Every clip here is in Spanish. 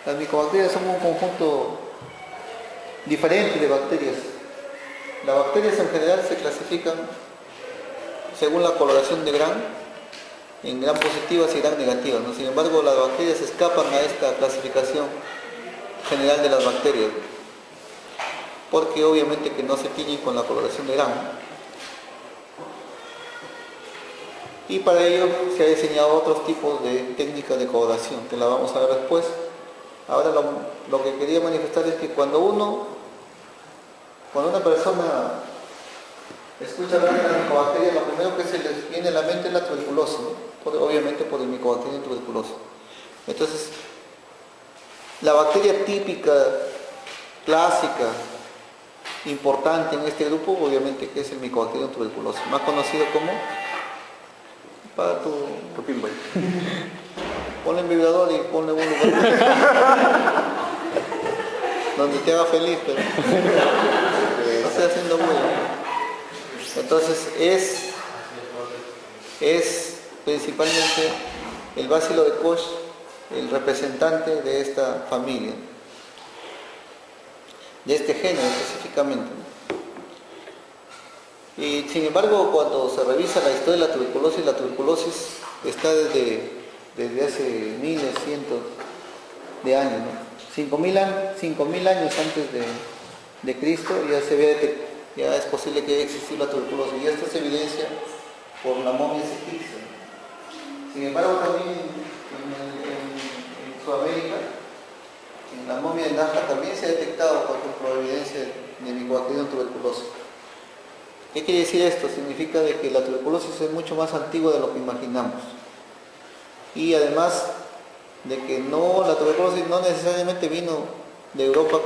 Las micobacterias son un conjunto diferente de bacterias. Las bacterias en general se clasifican según la coloración de Gram, en Gram positivas y Gram negativas, ¿no? Sin embargo, las bacterias escapan a esta clasificación general de las bacterias, porque obviamente que no se tiñen con la coloración de Gram. Y para ello se ha diseñado otros tipos de técnicas de coloración, que la vamos a ver después. Ahora lo que quería manifestar es que cuando una persona escucha hablar de la micobacteria, lo primero que se les viene a la mente es la tuberculosis, ¿no? Obviamente por el Mycobacterium tuberculosis. Entonces, la bacteria típica, clásica, importante en este grupo, obviamente que es el Mycobacterium tuberculosis, más conocido como, para tu Pimboy. ponle en vibrador y ponle un lugar donde te haga feliz, pero no esté haciendo bulla. Entonces es principalmente el bacilo de Koch el representante de esta familia, de este género específicamente. Y sin embargo, cuando se revisa la historia de la tuberculosis está desde hace miles, cientos de años, ¿no? 5.000 años antes de Cristo ya se ve, ya es posible que haya existido la tuberculosis, y esto se evidencia por la momia egipcia. Sin embargo, también en Sudamérica, en la momia de Nazca también se ha detectado, por ejemplo, evidencia de Mycobacterium tuberculosis. ¿Qué quiere decir esto? Significa de que la tuberculosis es mucho más antigua de lo que imaginamos. Y además de que la tuberculosis no necesariamente vino de Europa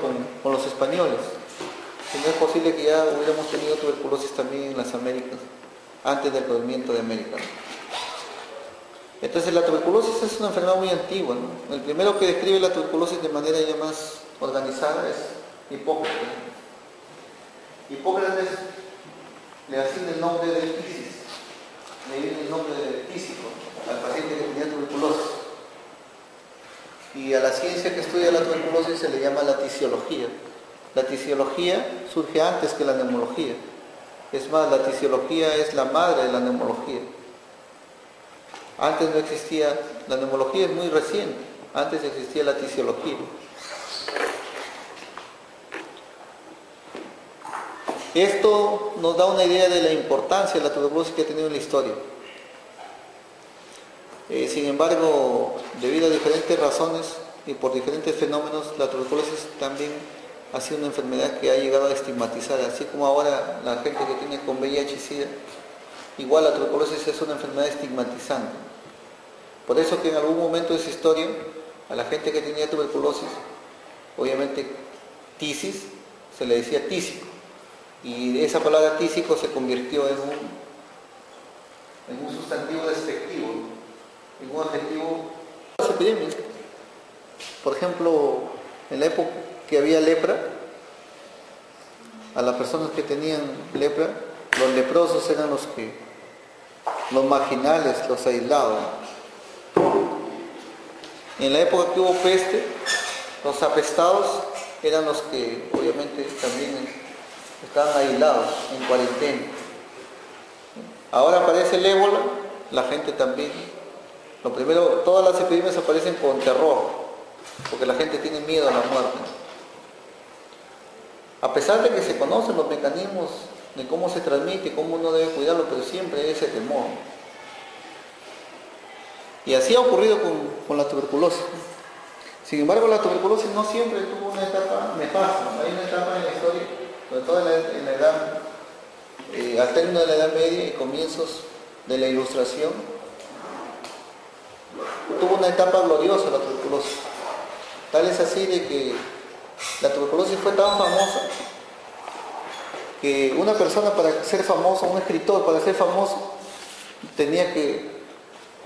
con los españoles, sino es posible que ya hubiéramos tenido tuberculosis también en las Américas, antes del descubrimiento de América. Entonces la tuberculosis es una enfermedad muy antigua, ¿no? El primero que describe la tuberculosis de manera ya más organizada es Hipócrates. Hipócrates le asigna el nombre de tisis, le viene el nombre de tísico al paciente que tenía tuberculosis. Y a la ciencia que estudia la tuberculosis se le llama la tisiología. La tisiología surge antes que la neumología. Es más, la tisiología es la madre de la neumología. Antes no existía, la neumología es muy reciente, antes existía la tisiología. Esto nos da una idea de la importancia de la tuberculosis que ha tenido en la historia. Sin embargo, debido a diferentes razones y por diferentes fenómenos, la tuberculosis también ha sido una enfermedad que ha llegado a estigmatizar, así como ahora la gente que tiene con VIH y SIDA, igual la tuberculosis es una enfermedad estigmatizante. Por eso que en algún momento de su historia, a la gente que tenía tuberculosis, obviamente tisis, se le decía tísico, y esa palabra tísico se convirtió en un sustantivo despectivo, en un adjetivo. Las epidemias, por ejemplo, en la época que había lepra, a las personas que tenían lepra, los leprosos eran los marginales, los aislados. En la época que hubo peste, los apestados eran los que obviamente también estaban aislados, en cuarentena. Ahora aparece el ébola, la gente también. Lo primero, todas las epidemias aparecen con terror, porque la gente tiene miedo a la muerte. A pesar de que se conocen los mecanismos de cómo se transmite, cómo uno debe cuidarlo, pero siempre hay ese temor. Y así ha ocurrido con la tuberculosis. Sin embargo, la tuberculosis no siempre tuvo una etapa nefasta. Hay una etapa en la historia, sobre todo en la edad, al término de la Edad Media y comienzos de la Ilustración, tuvo una etapa gloriosa la tuberculosis. Tal es así de que la tuberculosis fue tan famosa que una persona para ser famoso, un escritor para ser famoso, tenía que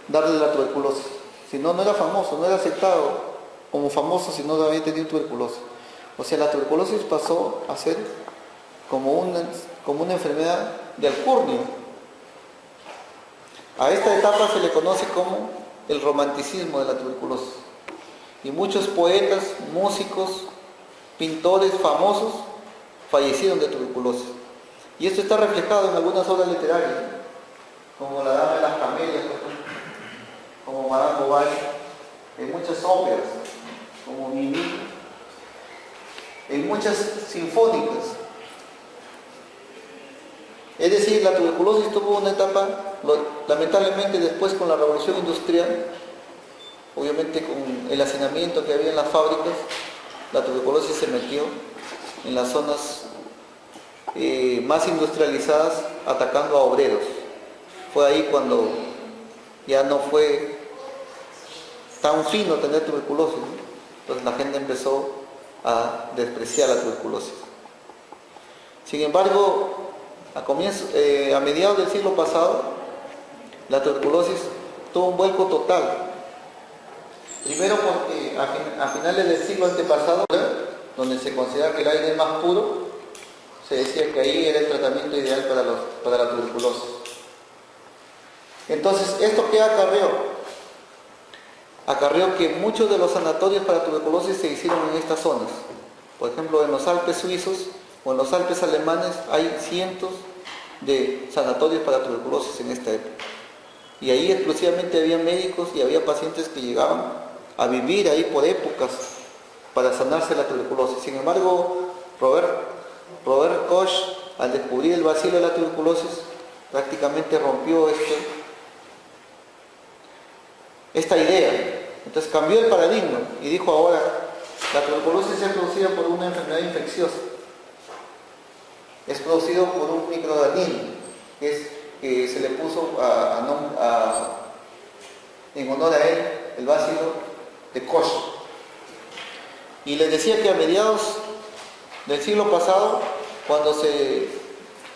darle la tuberculosis. Si no, no era famoso, no era aceptado como famoso si no había tenido tuberculosis. O sea, la tuberculosis pasó a ser como una enfermedad de alcurnia. A esta etapa se le conoce como el romanticismo de la tuberculosis. Y muchos poetas, músicos, pintores famosos fallecieron de tuberculosis. Y esto está reflejado en algunas obras literarias, como La Dama de las Camelias, como Madame Bovary, en muchas óperas, como Mimi, en muchas sinfónicas. Es decir, la tuberculosis tuvo una etapa, lamentablemente después con la revolución industrial, obviamente con el hacinamiento que había en las fábricas, la tuberculosis se metió en las zonas más industrializadas, atacando a obreros. Fue ahí cuando ya no fue tan fino tener tuberculosis, ¿no? Entonces la gente empezó a despreciar la tuberculosis. Sin embargo, a mediados del siglo pasado, la tuberculosis tuvo un vuelco total. Primero porque a finales del siglo antepasado, donde se considera que el aire es más puro, se decía que ahí era el tratamiento ideal para la tuberculosis. Entonces, ¿esto qué acarreó? Acarreó que muchos de los sanatorios para tuberculosis se hicieron en estas zonas. Por ejemplo, en los Alpes suizos o en los Alpes alemanes hay cientos de sanatorios para tuberculosis en esta época. Y ahí exclusivamente había médicos y había pacientes que llegaban a vivir ahí por épocas para sanarse la tuberculosis. Sin embargo, Robert Koch, al descubrir el bacilo de la tuberculosis, prácticamente rompió esta idea. Entonces cambió el paradigma y dijo ahora, la tuberculosis es producida por una enfermedad infecciosa. Es producido por un microorganismo, que se le puso en honor a él el bacilo de Koch. Y les decía que a mediados del siglo pasado, cuando se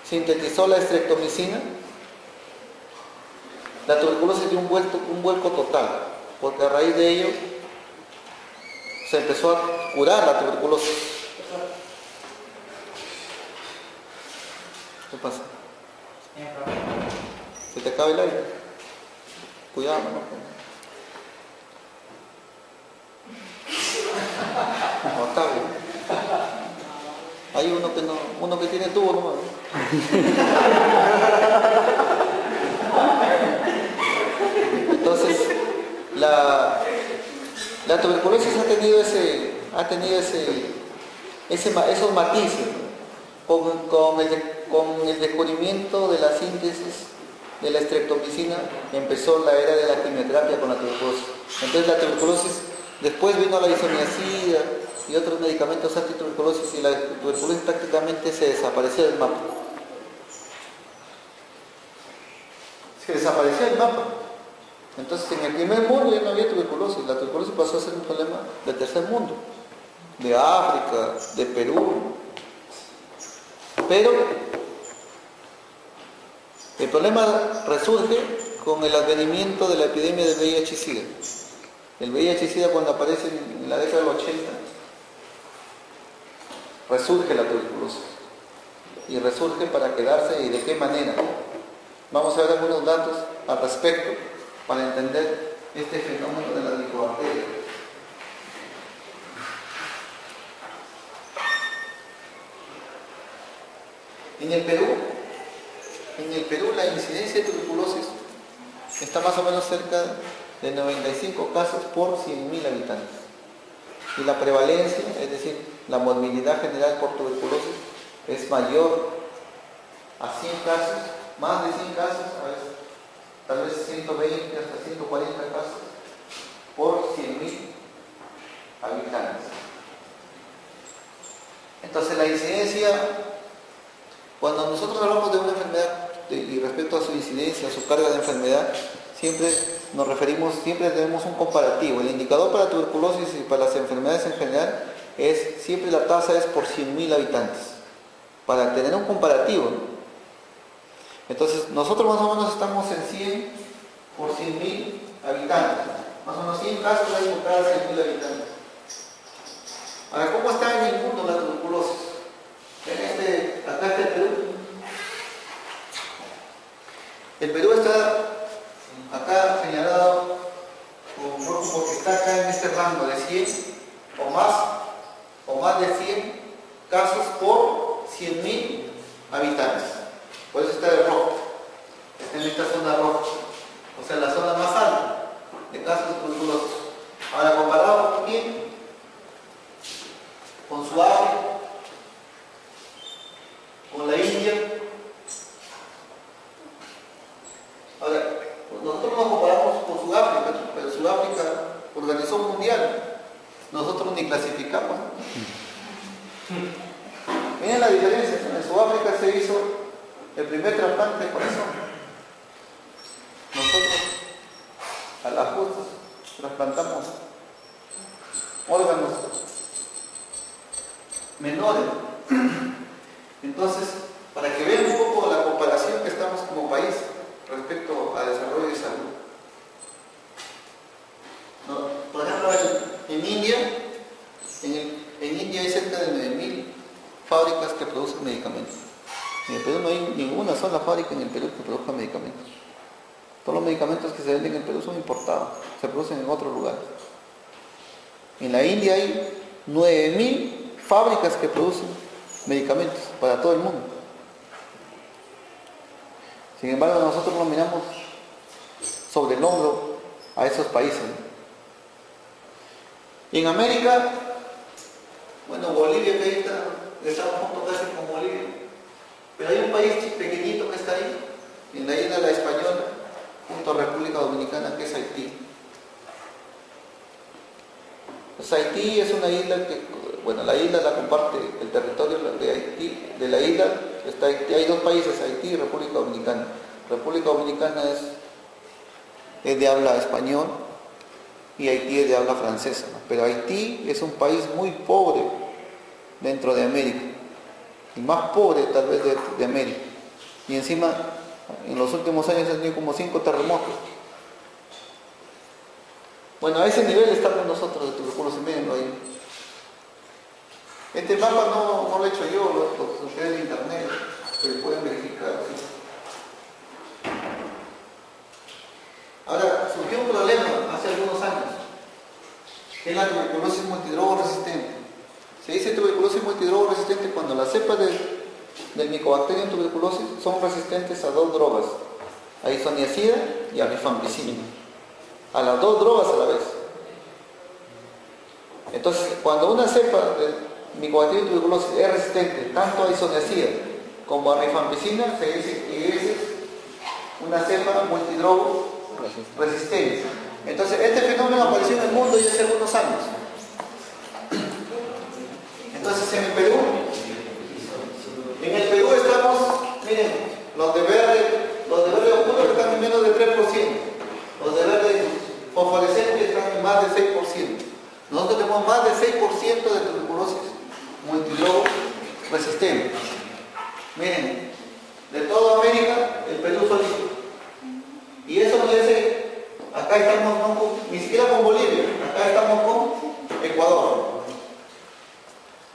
sintetizó la streptomicina, la tuberculosis dio un vuelco total, porque a raíz de ello se empezó a curar la tuberculosis. ¿Qué pasa? ¿Se te acaba el aire? Cuidado, ¿no? No, está bien. Hay uno que tiene tubo nomás. Entonces, la tuberculosis ha tenido esos matices, ¿no? Con el descubrimiento de la síntesis de la streptomicina empezó la era de la quimioterapia con la tuberculosis. Entonces la tuberculosis, después vino la isoniazida y otros medicamentos antituberculosis, y la tuberculosis prácticamente se desapareció del mapa. Se desapareció del mapa. Entonces en el primer mundo ya no había tuberculosis. La tuberculosis pasó a ser un problema del tercer mundo, de África, de Perú. Pero el problema resurge con el advenimiento de la epidemia del VIH-Sida. El VIH-Sida, cuando aparece en la década del 80, resurge la tuberculosis. Y resurge para quedarse, y de qué manera. Vamos a ver algunos datos al respecto para entender este fenómeno de la licobacteria. En el Perú la incidencia de tuberculosis está más o menos cerca de 95 casos por 100.000 habitantes. Y la prevalencia, es decir, la morbilidad general por tuberculosis es mayor a 100 casos, más de 100 casos, a veces, tal vez 120 hasta 140 casos por 100.000 habitantes. Entonces la incidencia, cuando nosotros hablamos de una enfermedad y respecto a su incidencia, a su carga de enfermedad, siempre tenemos un comparativo. El indicador para tuberculosis y para las enfermedades en general siempre la tasa es por 100.000 habitantes, para tener un comparativo, ¿no? Entonces nosotros más o menos estamos en 100 por 100.000 habitantes, más o menos 100 casos hay por cada 100.000 habitantes. Ahora, ¿cómo está en el mundo la tuberculosis? Acá está el Perú. El Perú está acá señalado con rojo porque está acá en este rango de 100 o más de 100 casos por 100.000 habitantes. Por eso está de rojo, está en esta zona roja, o sea, la zona más alta de casos de tuberculosis. Ahora, comparado con quién, con Sudáfrica, con la India. Ahora, nosotros nos comparamos con Sudáfrica, pero Sudáfrica organizó un mundial, nosotros ni clasificamos. Miren la diferencia, en Sudáfrica se hizo el primer trasplante de corazón. Nosotros, a las justas, trasplantamos órganos menores. Entonces, para que vean un poco la comparación que estamos como país respecto al desarrollo de salud. ¿No? Por ejemplo, en India, en India hay cerca de 9.000 fábricas que producen medicamentos. En el Perú no hay ninguna sola fábrica en el Perú que produzca medicamentos. Todos los medicamentos que se venden en el Perú son importados, se producen en otros lugares. En la India hay 9.000 fábricas que producen medicamentos para todo el mundo. Sin embargo, nosotros nos miramos sobre el hombro a esos países. Y en América, bueno, Bolivia que ahí está, estamos juntos casi con Bolivia, pero hay un país pequeñito que está ahí, en la isla de la Española, junto a República Dominicana, que es Haití. Pues Haití es una isla que, bueno, la isla la comparte el territorio de Haití, de la isla está Haití, hay dos países, Haití y República Dominicana. República Dominicana es de habla español y Haití es de habla francesa, ¿no? Pero Haití es un país muy pobre dentro de América, y más pobre tal vez de América, y encima en los últimos años ha tenido como 5 terremotos. Bueno, a ese nivel estamos nosotros de tuberculosis, mírenlo ahí. Este mapa no lo he hecho yo, lo busqué en internet, pero pueden verificar. ¿Sí? Ahora, surgió un problema hace algunos años, que es la tuberculosis multidrogo resistente. Se dice tuberculosis multidrogo resistente cuando las cepas del Mycobacterium tuberculosis son resistentes a 2 drogas, a isoniazida y a rifampicina, a las 2 drogas a la vez. Entonces, cuando una cepa del Mycobacterium tuberculosis es resistente tanto a isoniazida como a rifampicina, se dice que es una cepa multidrogo resistente. Entonces, este fenómeno apareció en el mundo ya hace algunos años. Entonces, en el Perú estamos, miren, los de verde oscuro están en menos de 3%, los de verde fosforescente están en más de 6%. Nosotros tenemos más de 6% de tuberculosis multidrogo resistente. Miren, de toda América, el Perú solito. Y eso nos dice, acá estamos ni siquiera con Bolivia, acá estamos con Ecuador.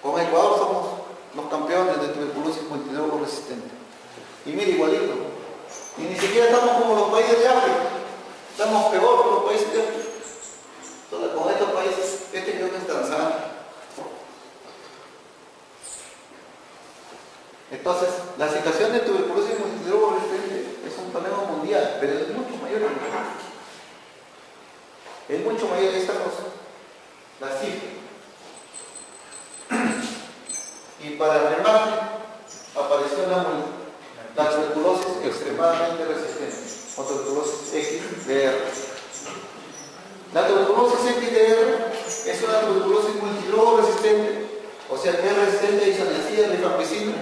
Con Ecuador somos los campeones de tuberculosis multidrogo resistente. Y mire, igualito. Y ni siquiera estamos como los países de África. Estamos peor que los países de África. Entonces, con estos países, este creo que es Tanzania. Entonces, la situación de tuberculosis multidrogo resistente es un problema mundial, pero es mucho mayor en el mundo. Es mucho mayor, ahí estamos las cifras. Y para remate, apareció la tuberculosis extremadamente resistente, o tuberculosis XDR. La tuberculosis XDR es una tuberculosis multidrogo resistente, o sea que es resistente a isoniazida, rifampicina,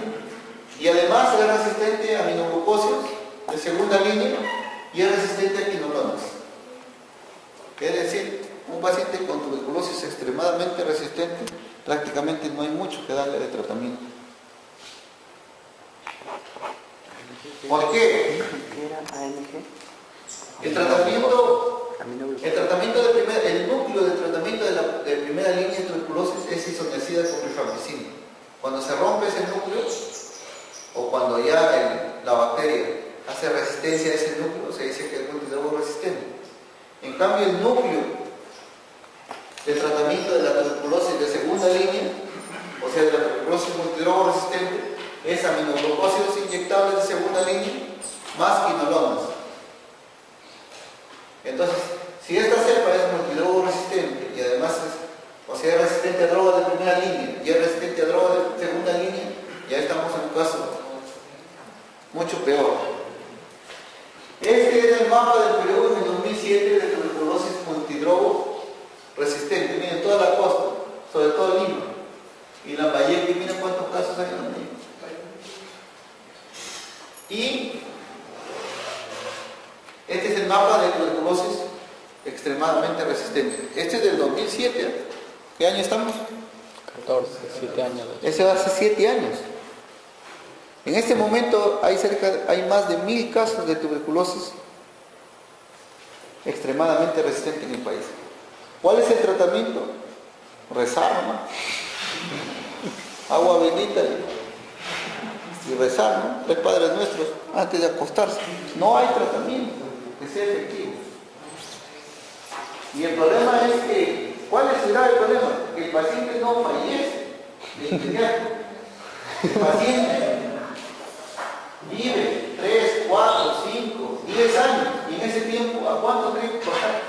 y además es resistente a aminoglucósidos de segunda línea y es resistente a quinolonas. Es decir, un paciente con tuberculosis extremadamente resistente, prácticamente no hay mucho que darle de tratamiento. ¿Por qué? El núcleo de tratamiento de primera línea de tuberculosis es isoniazida con rifampicina. Cuando se rompe ese núcleo, o cuando ya la bacteria hace resistencia a ese núcleo, se dice que es multidrogo resistente. En cambio, el núcleo de tratamiento de la tuberculosis de segunda línea, o sea, de la tuberculosis multidrogo resistente, es aminoglucósidos inyectables de segunda línea más quinolonas. Entonces, si esta cepa es multidrogo resistente y además es resistente a drogas de primera línea y es resistente a drogas de segunda línea, ya estamos en un caso mucho peor. Este es el mapa del Perú en el 2007 de tuberculosis multidrogo resistente. Miren toda la costa, sobre todo Lima. Y Lambayeque, miren cuántos casos hay en Lambayeque. Y este es el mapa de tuberculosis extremadamente resistente. Este es del 2007. ¿Qué año estamos? 14, 7 años. Ese va hace 7 años. En este momento hay más de 1000 casos de tuberculosis extremadamente resistente en el país. ¿Cuál es el tratamiento? Rezar nomás. Agua bendita y rezar, ¿no? 3 Padres Nuestros antes de acostarse. No hay tratamiento que sea efectivo. Y el problema es que, ¿cuál es el grave problema? Que el paciente no fallece de inmediato. El paciente vive 3, 4, 5, 10 años. Y en ese tiempo, ¿a cuánto creen que contagia?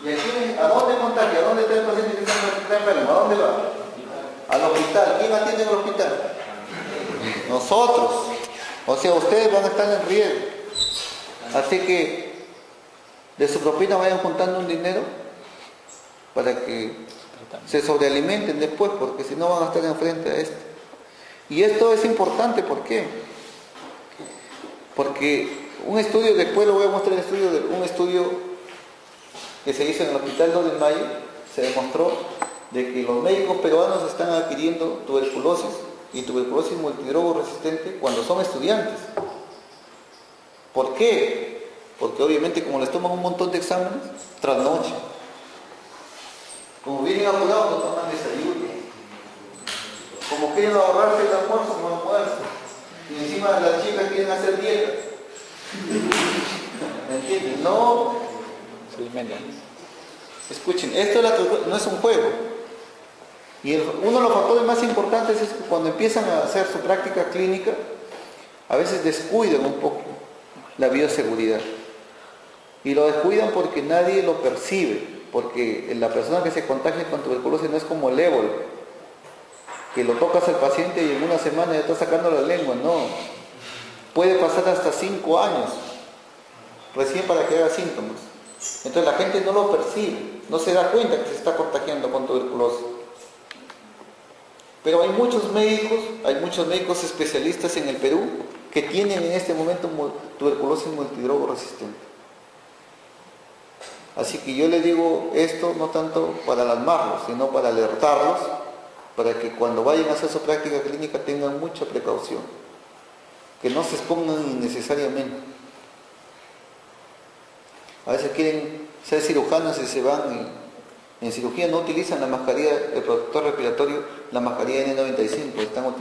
¿Y aquí, a dónde contagia? ¿A dónde está el paciente que está enfermo? ¿A dónde va? Al hospital. ¿Quién atiende en el hospital? Nosotros. O sea, ustedes van a estar en riesgo. Así que de su propina vayan juntando un dinero para que se sobrealimenten después, porque si no van a estar enfrente a esto. Y esto es importante, ¿por qué? Porque un estudio, después lo voy a mostrar, un estudio que se hizo en el Hospital 2 de Mayo, se demostró de que los médicos peruanos están adquiriendo tuberculosis y tuberculosis multidrogo resistente cuando son estudiantes. ¿Por qué? Porque obviamente como les toman un montón de exámenes, trasnochan. Como vienen apurados, no toman desayuno. Como quieren ahorrarse el almuerzo, no almuerzan. Y encima las chicas quieren hacer dieta. ¿Me entienden? No. Escuchen, esto no es un juego. Y uno de los factores más importantes es que cuando empiezan a hacer su práctica clínica, a veces descuidan un poco la bioseguridad. Y lo descuidan porque nadie lo percibe. Porque la persona que se contagia con tuberculosis no es como el ébola, que lo tocas al paciente y en una semana ya está sacando la lengua. No. Puede pasar hasta 5 años recién para que haga síntomas. Entonces la gente no lo percibe, no se da cuenta que se está contagiando con tuberculosis. Pero hay muchos médicos especialistas en el Perú que tienen en este momento tuberculosis multidrogo resistente. Así que yo les digo esto no tanto para alarmarlos, sino para alertarlos, para que cuando vayan a hacer su práctica clínica tengan mucha precaución, que no se expongan innecesariamente. A veces quieren ser cirujanos y se van y en cirugía no utilizan la mascarilla, el protector respiratorio, la mascarilla N95,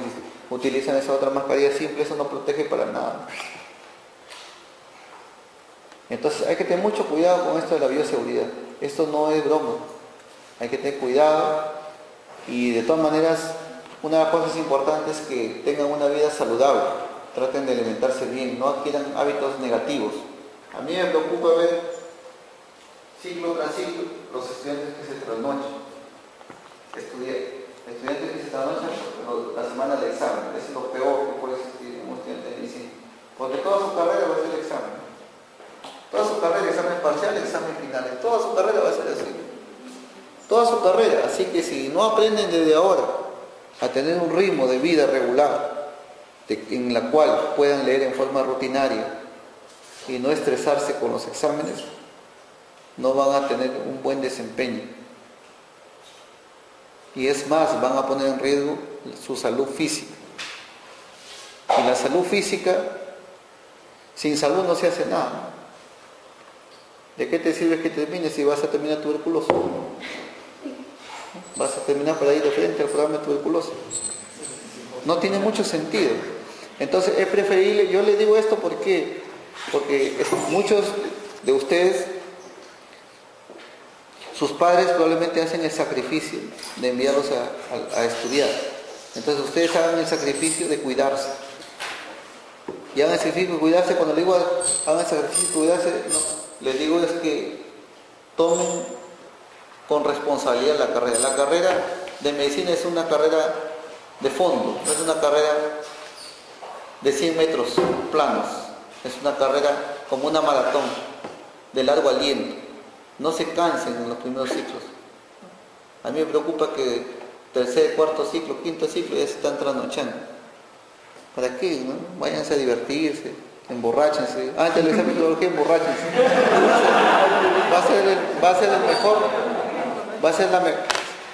utilizan esa otra mascarilla simple, eso no protege para nada. Entonces hay que tener mucho cuidado con esto de la bioseguridad. Esto no es broma. Hay que tener cuidado y de todas maneras una de las cosas importantes es que tengan una vida saludable. Traten de alimentarse bien, no adquieran hábitos negativos. A mí me preocupa ver ciclo tras ciclo los estudiantes que se trasnochan. Estudiantes que se trasnochan la semana del examen. Eso es lo peor que puede existir en un estudiante de medicina. Porque toda su carrera va a ser el examen. Toda su carrera, examen parcial, examen final. Toda su carrera va a ser así. Toda su carrera. Así que si no aprenden desde ahora a tener un ritmo de vida regular, en la cual puedan leer en forma rutinaria y no estresarse con los exámenes, no van a tener un buen desempeño. Y es más, van a poner en riesgo su salud física. Y la salud física, sin salud no se hace nada. ¿De qué te sirve que termines si vas a terminar tuberculoso? Vas a terminar por ahí de frente al programa de tuberculosis. No tiene mucho sentido. Entonces es preferible, yo les digo esto porque muchos de ustedes, sus padres probablemente hacen el sacrificio de enviarlos a estudiar. Entonces ustedes hagan el sacrificio de cuidarse. Y hagan el sacrificio de cuidarse. Cuando les digo hagan el sacrificio de cuidarse, no, les digo es que tomen con responsabilidad la carrera. La carrera de medicina es una carrera de fondo, no es una carrera de 100 metros planos, es una carrera como una maratón, de largo aliento. No se cansen en los primeros ciclos. A mí me preocupa que tercer, cuarto ciclo, quinto ciclo ya se están trasnochando. ¿Para qué? ¿No? Váyanse a divertirse, emborráchense. Antes les examen de biología, emborráchense. Va a ser el mejor, va a ser la mejor.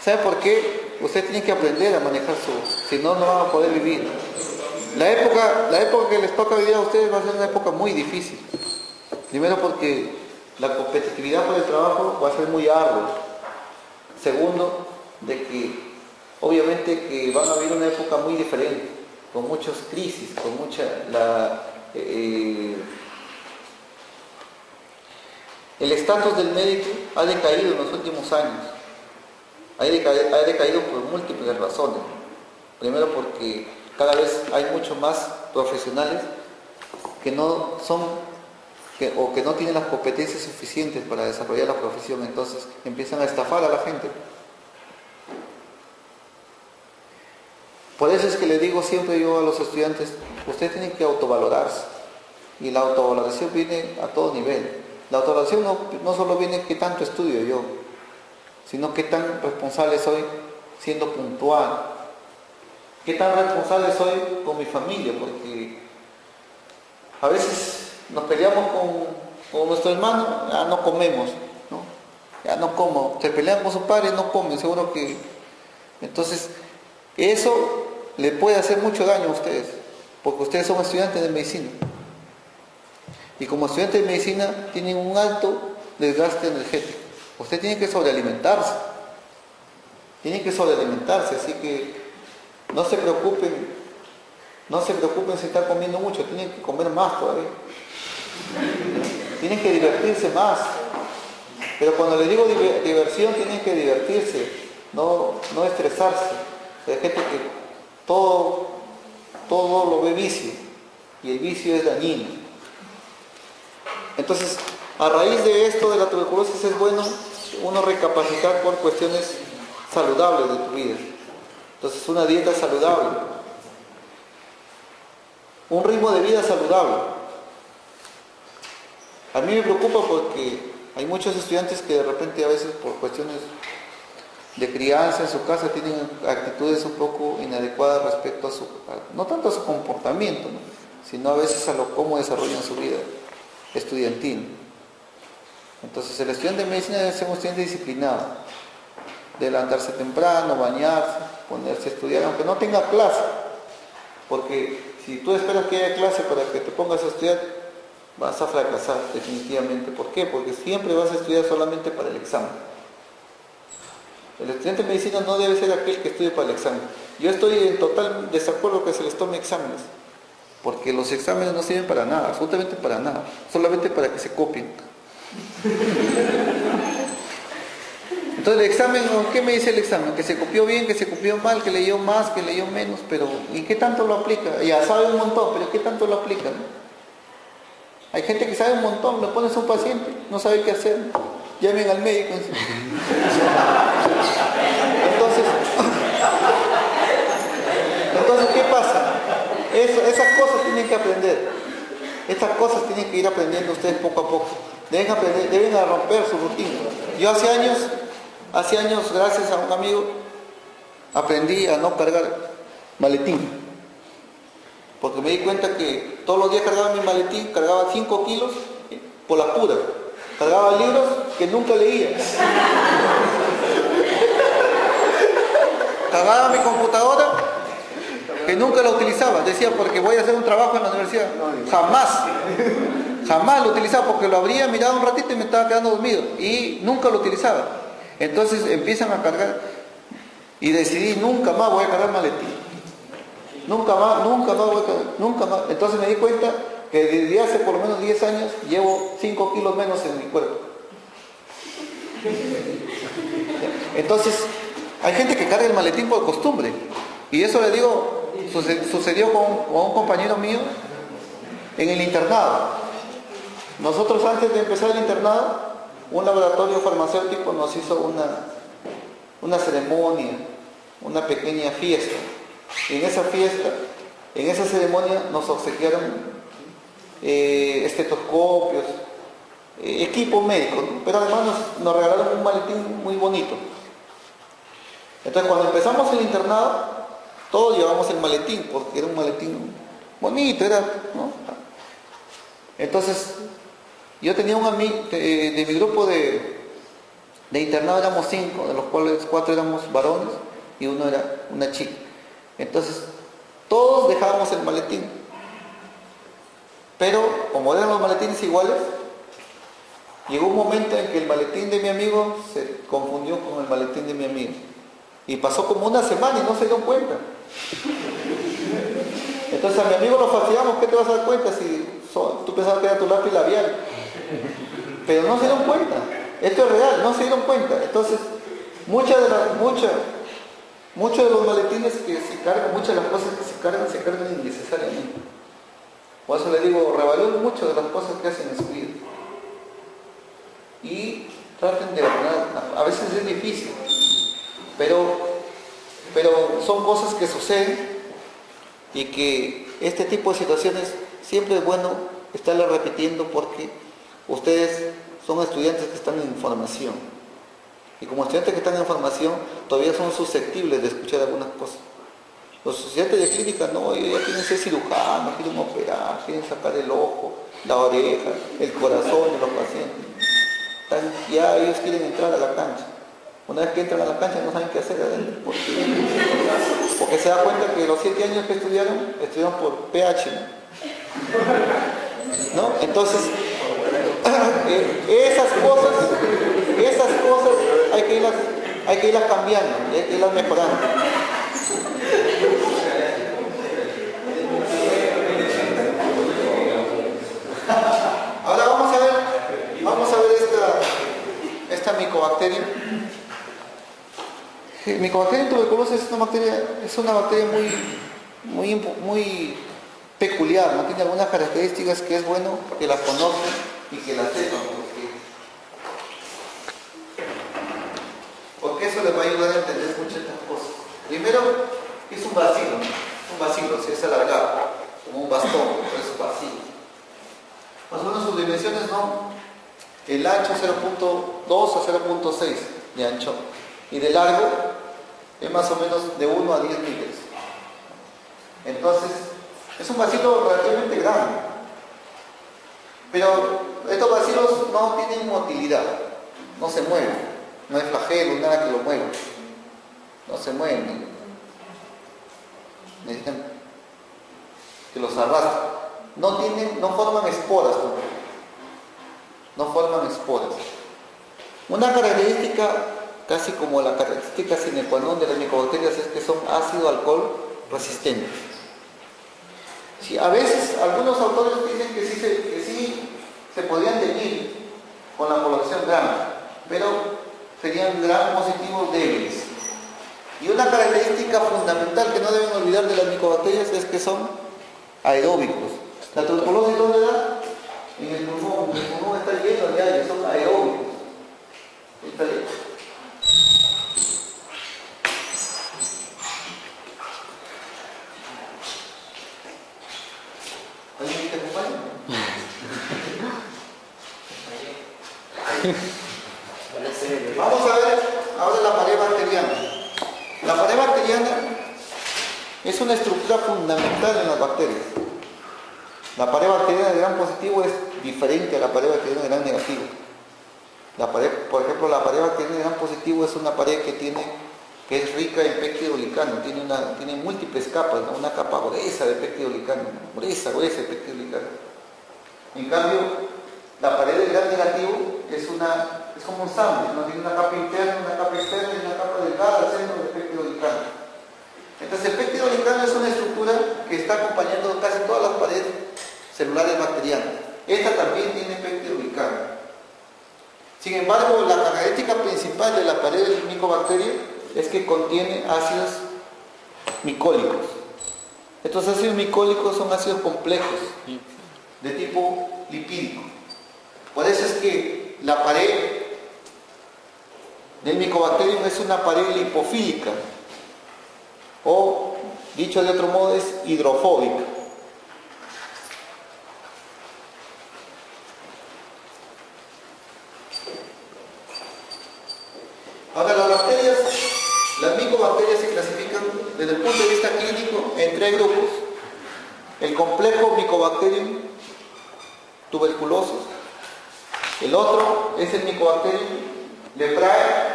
¿Sabe por qué? Ustedes tienen que aprender a manejar si no, no van a poder vivir. La época que les toca vivir a ustedes va a ser una época muy difícil. Primero porque la competitividad por el trabajo va a ser muy ardua. Segundo, de que obviamente que van a vivir una época muy diferente, con muchas crisis, con mucha... el estatus del médico ha decaído en los últimos años. Ha decaído por múltiples razones. Primero porque cada vez hay mucho más profesionales que no son o que no tienen las competencias suficientes para desarrollar la profesión, entonces empiezan a estafar a la gente. Por eso es que le digo siempre yo a los estudiantes, ustedes tienen que autovalorarse, y la autovaloración viene a todo nivel. La autovaloración no solo viene qué tanto estudio yo, sino qué tan responsable soy siendo puntual, qué tan responsable soy con mi familia, porque a veces nos peleamos con nuestro hermano, ya no comemos, ¿no? Ya no como, se pelean con su padre, no comen, seguro que... Entonces, eso le puede hacer mucho daño a ustedes, porque ustedes son estudiantes de medicina. Y como estudiantes de medicina tienen un alto desgaste energético. Usted tiene que sobrealimentarse. Así que no se preocupen si están comiendo mucho, tienen que comer más todavía. Tienen que divertirse más. Pero cuando les digo diversión, tienen que divertirse, no estresarse. Hay gente que todo lo ve vicio, y el vicio es dañino. Entonces, a raíz de esto de la tuberculosis es bueno uno recapacitar por cuestiones saludables de tu vida. Entonces, una dieta saludable, un ritmo de vida saludable. A mí me preocupa porque hay muchos estudiantes que de repente a veces por cuestiones de crianza en su casa tienen actitudes un poco inadecuadas respecto no tanto a su comportamiento, ¿no?, sino a veces a cómo desarrollan su vida estudiantil. Entonces el estudiante de medicina debe ser un estudiante disciplinado, de levantarse temprano, bañarse, ponerse a estudiar, aunque no tenga clase, porque si tú esperas que haya clase para que te pongas a estudiar, vas a fracasar definitivamente. ¿Por qué? Porque siempre vas a estudiar solamente para el examen. El estudiante de medicina no debe ser aquel que estudie para el examen. Yo estoy en total desacuerdo que se les tome exámenes, porque los exámenes no sirven para nada, absolutamente para nada, solamente para que se copien. Entonces el examen, ¿qué me dice el examen? Que se copió bien, que se copió mal, que leyó más, que leyó menos, pero ¿y qué tanto lo aplica? Ya sabe un montón, pero ¿qué tanto lo aplica, no? Hay gente que sabe un montón, lo pones a un paciente, no sabe qué hacer, llamen al médico. Entonces, ¿qué pasa? Esas cosas tienen que aprender. Estas cosas tienen que ir aprendiendo ustedes poco a poco. Deben romper su rutina. Yo hace años, gracias a un amigo, aprendí a no cargar maletín. Porque me di cuenta que todos los días cargaba mi maletín, cargaba 5 kilos por las puras. Cargaba libros que nunca leía. Cargaba mi computadora que nunca la utilizaba. Decía, porque voy a hacer un trabajo en la universidad. Jamás lo utilizaba, porque lo abría, miraba un ratito y me estaba quedando dormido. Y nunca lo utilizaba. Entonces empiezan a cargar. Y decidí, nunca más voy a cargar maletín. Nunca más voy a cargar, nunca más. Entonces me di cuenta que desde hace por lo menos 10 años llevo 5 kilos menos en mi cuerpo. Entonces, hay gente que carga el maletín por costumbre. Y eso le digo, sucedió con un compañero mío en el internado. Nosotros antes de empezar el internado, un laboratorio farmacéutico nos hizo una ceremonia, una pequeña fiesta. Y en esa fiesta, en esa ceremonia nos obsequiaron estetoscopios, equipo médico, ¿no? Pero además nos regalaron un maletín muy bonito. Entonces cuando empezamos el internado, todos llevamos el maletín, porque era un maletín bonito, ¿no? Entonces, yo tenía un amigo, de mi grupo de internado éramos 5, de los cuales 4 éramos varones y uno era una chica. Entonces, todos dejábamos el maletín. Pero, como eran los maletines iguales, llegó un momento en que el maletín de mi amigo se confundió con el maletín de mi amigo. Y pasó como una semana y no se dieron cuenta. Entonces a mi amigo lo fastidiamos, ¿qué te vas a dar cuenta si tú pensabas que era tu lápiz labial? Pero no se dieron cuenta. Esto es real, no se dieron cuenta. Entonces, muchos de los maletines que se cargan, muchas de las cosas que se cargan innecesariamente. Por eso le digo, revalúen mucho de las cosas que hacen en su vida. Y traten de ordenar. A veces es difícil, pero son cosas que suceden y que este tipo de situaciones siempre es bueno estarlas repitiendo porque ustedes son estudiantes que están en formación. Y como estudiantes que están en formación, todavía son susceptibles de escuchar algunas cosas. Los estudiantes de clínica no, ellos ya quieren ser cirujanos, quieren operar, quieren sacar el ojo, la oreja, el corazón de los pacientes. Ya ellos quieren entrar a la cancha. Una vez que entran a la cancha no saben qué hacer adentro. Porque se da cuenta que los 7 años que estudiaron por PH, ¿no? Entonces, esas cosas hay que irlas cambiando, hay que irlas mejorando. Ahora vamos a ver esta micobacteria. Mycobacterium tuberculosis es una bacteria muy peculiar, ¿no? Tiene algunas características que es bueno que las conozcan y que las sepan, porque eso les va a ayudar a entender muchas de estas cosas. Primero, es un bacilo, si es alargado, como un bastón, pero es un bacilo. Más o menos sus dimensiones, ¿no? El ancho 0.2 a 0.6 de ancho y de largo es más o menos de 1 a 10 milímetros. Entonces, es un bacilo relativamente grande. Pero estos bacilos no tienen motilidad, no se mueven, no hay flagelo, nada que lo mueva. No se mueven. Necesitan que los arrastren. No forman esporas. No forman esporas. Una característica, casi como la característica sine qua non de las micobacterias, es que son ácido-alcohol resistentes. Sí, a veces algunos autores dicen que sí se podrían teñir con la coloración gram, pero serían gram positivos débiles. Y una característica fundamental que no deben olvidar de las micobacterias es que son aeróbicos. La tuberculosis, ¿dónde da? En el pulmón. El pulmón está lleno de aire, son aeróbicos. Está lleno. ¿Alguien te acompaña? Vamos a ver ahora la pared bacteriana. La pared bacteriana es una estructura fundamental en las bacterias. La pared bacteriana de gram positivo es diferente a la pared bacteriana de gram negativo. Por ejemplo, la pared bacteriana de gram positivo es una pared que es rica en pectidoglicano, tiene múltiples capas, ¿no? Una capa gruesa de pectidoglicano, gruesa de pectidoglicano. En cambio, la pared del gram negativo es como un sándwich, ¿no? Tiene una capa interna, una capa externa y una capa delgada al centro del pectidoglicano. Entonces, el pectidoglicano es una estructura que está acompañando casi todas las paredes celulares bacterianas. Esta también tiene pectidoglicano. Sin embargo, la característica principal de la pared del micobacterio es que contiene ácidos micólicos. Estos ácidos micólicos son ácidos complejos de tipo lipídico. Por eso es que la pared del micobacterium es una pared lipofílica, o dicho de otro modo es hidrofóbica. Ahora, las micobacterias se clasifican desde el punto de vista clínico en tres grupos: el complejo Mycobacterium tuberculosis, el otro es el Mycobacterium leprae,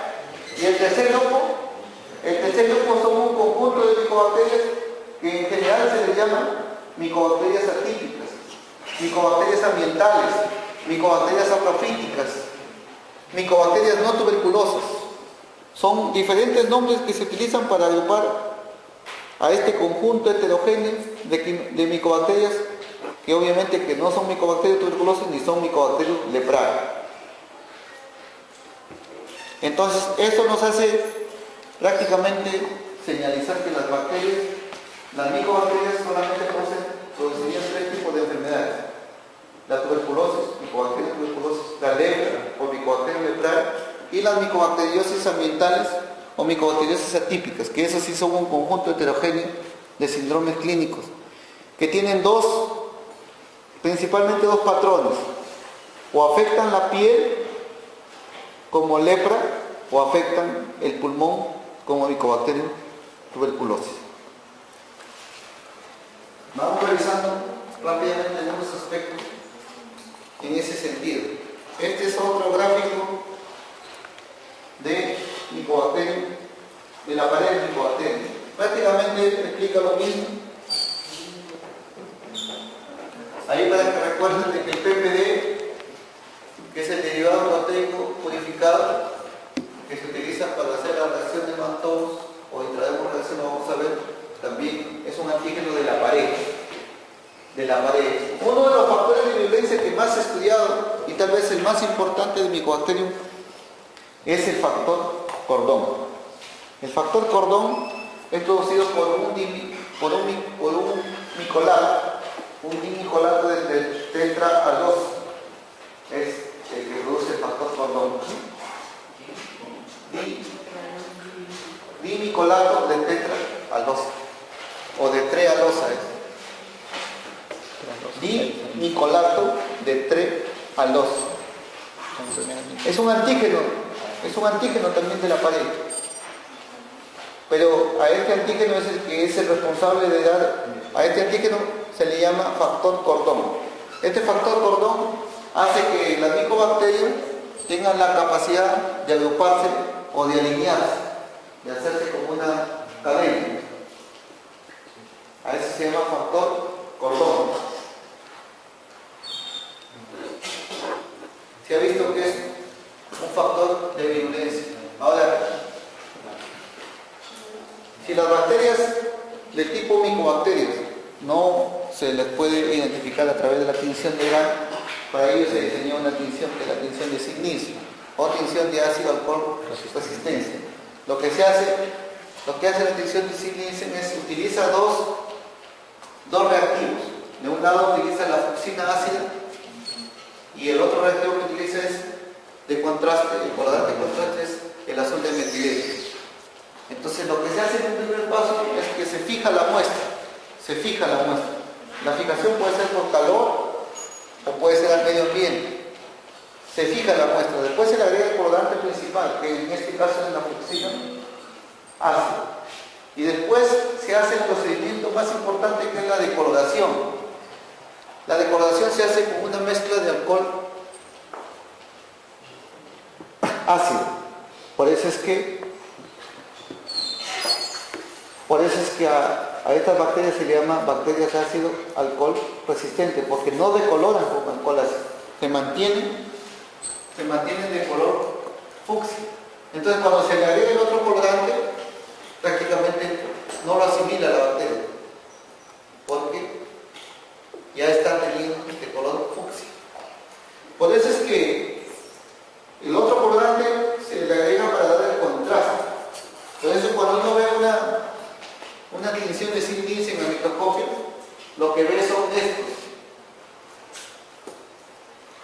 y el tercer grupo son un conjunto de micobacterias que en general se les llama micobacterias atípicas, micobacterias ambientales, micobacterias saprofíticas, micobacterias no tuberculosas. Son diferentes nombres que se utilizan para agrupar a este conjunto heterogéneo de micobacterias que obviamente que no son micobacterios tuberculosos ni son micobacterios leprae. Entonces, esto nos hace prácticamente señalizar que las micobacterias solamente producirían tres tipos de enfermedades: la tuberculosis, micobacterias tuberculosis, la lepra o micobacterium leprae, y las micobacteriosis ambientales o micobacteriosis atípicas, que esas sí son un conjunto heterogéneo de síndromes clínicos que tienen principalmente dos patrones: o afectan la piel como lepra o afectan el pulmón como Mycobacterium tuberculosis. Vamos revisando rápidamente algunos aspectos en ese sentido. Este es otro gráfico de Mycobacterium, de la pared de Mycobacterium. Prácticamente explica lo mismo. Ahí para que recuerden de que el PPD, que es el derivado proteico purificado, que se utiliza para hacer la reacción de Mantoux o intradermal reacción, lo vamos a ver, también es un antígeno de la pared. Uno de los factores de virulencia que más he estudiado y tal vez el más importante de Mycobacterium es el factor cordón. El factor cordón es producido por un dimicolato de tetraalosa. Es el que produce el factor cordón. Dimicolato de tetraalosa o de trealosa dimicolato de trealosa. Es un antígeno también de la pared. Pero a este antígeno es el que es el responsable de dar, a este antígeno se le llama factor cordón. Este factor cordón hace que las micobacterias tengan la capacidad de agruparse o de alinearse, de hacerse como una cadena. A eso se llama factor cordón. Se ha visto que es un factor de virulencia. Ahora, si las bacterias de tipo micobacterias no se les puede identificar a través de la tinción de Gram, para ello se diseñó una tinción que es la tinción de Signisio o tinción de ácido alcohol resistencia. Lo que hace la tinción de Signisio es utiliza dos reactivos. De un lado utiliza la fucsina ácida y el otro reactivo que utiliza es de contraste, el colorante de contraste es el azul de metileno. Entonces lo que se hace en un primer paso es que se fija la muestra. La fijación puede ser por calor o puede ser al medio ambiente. Se fija la muestra, después se le agrega el colorante principal, que en este caso es la fucsina ácida. Y después se hace el procedimiento más importante, que es la decoloración. La decoloración se hace con una mezcla de alcohol ácido. Por eso es que a estas bacterias se le llama bacterias ácido alcohol resistente, porque no decoloran con alcohol ácido, se mantienen de color fucsia. Entonces cuando se le agrega el otro colorante, prácticamente no lo asimila la bacteria, porque ya está teniendo este color fucsia. Por eso es que el lo que ve son estos.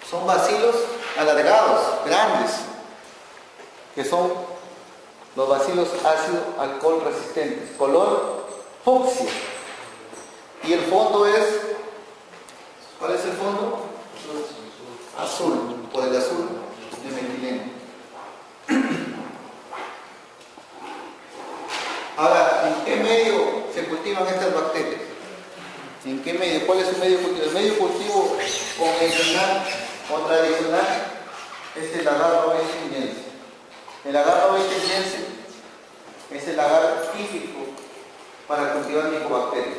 Son bacilos alargados, grandes, que son los bacilos ácido alcohol resistentes, color fucsia. Y el fondo es, ¿cuál es el fondo? Azul, por el azul de metileno. Ahora, ¿en qué medio se cultivan estas bacterias? ¿En qué medio? ¿Cuál es su medio cultivo? El medio cultivo convencional o tradicional es el agar novaestensiense. El agar novaestensiense es el agar típico para cultivar micobacterias.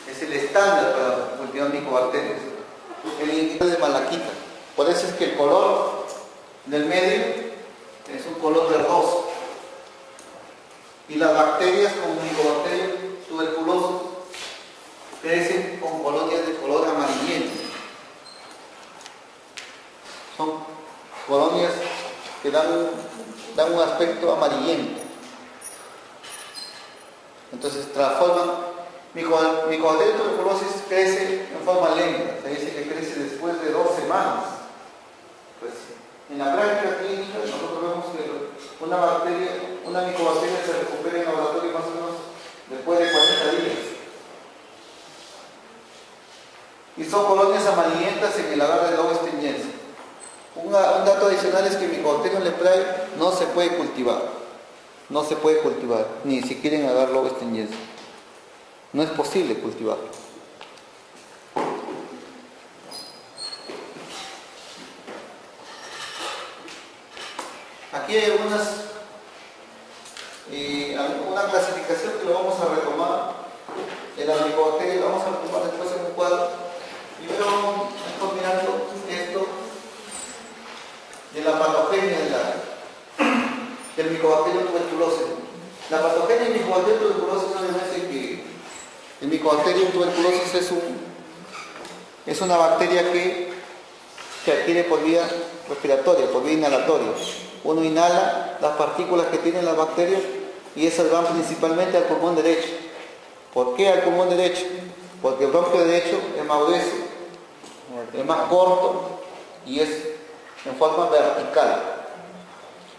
Es el estándar para cultivar micobacterias. El ingrediente de malaquita. Por eso es que el color del medio es un color verdoso. Y las bacterias como micobacterias tuberculosas crecen con colonias de color amarillento. Son colonias que dan un aspecto amarillento. Entonces transforman. Mycobacterium tuberculosis crece en forma lenta. Se dice que crece después de 2 semanas. Pues en la práctica clínica nosotros vemos que una micobacteria se recupera en laboratorio más o menos después de 40 días. Y son colonias amarillentas en el agar de novaestensiense. Un dato adicional es que Mycobacterium leprae no se puede cultivar. No se puede cultivar, ni siquiera en agar novaestensiense. No es posible cultivarlo. Aquí hay una clasificación que lo vamos a retomar en la micobacteria, lo vamos a retomar después en un cuadro. Primero vamos mirando esto de la patogenia del Mycobacterium tuberculosis. La patogenia del Mycobacterium tuberculosis obviamente que el Mycobacterium tuberculosis es una bacteria que adquiere por vía respiratoria, por vía inhalatoria. Uno inhala las partículas que tienen las bacterias y esas van principalmente al pulmón derecho. ¿Por qué al pulmón derecho? Porque el bronquio derecho es más grueso, es más corto y es en forma vertical.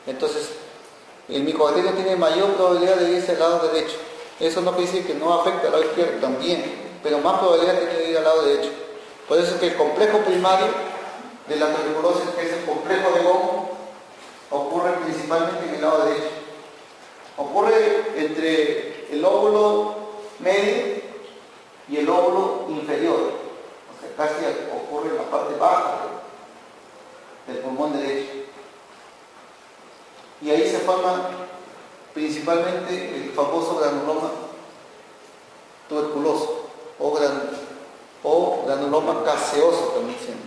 Entonces, el Mycobacterium tiene mayor probabilidad de irse al lado derecho. Eso no quiere decir que no afecte al lado izquierdo, también, pero más probabilidad tiene de ir al lado derecho. Por eso es que el complejo primario de la tuberculosis, que es el complejo de Gom, ocurre principalmente en el lado derecho. Ocurre entre el lóbulo medio y el lóbulo inferior. O sea, casi ocurre en la parte baja del pulmón derecho. Y ahí se forma principalmente el famoso granuloma tuberculoso o granuloma caseoso también se llama.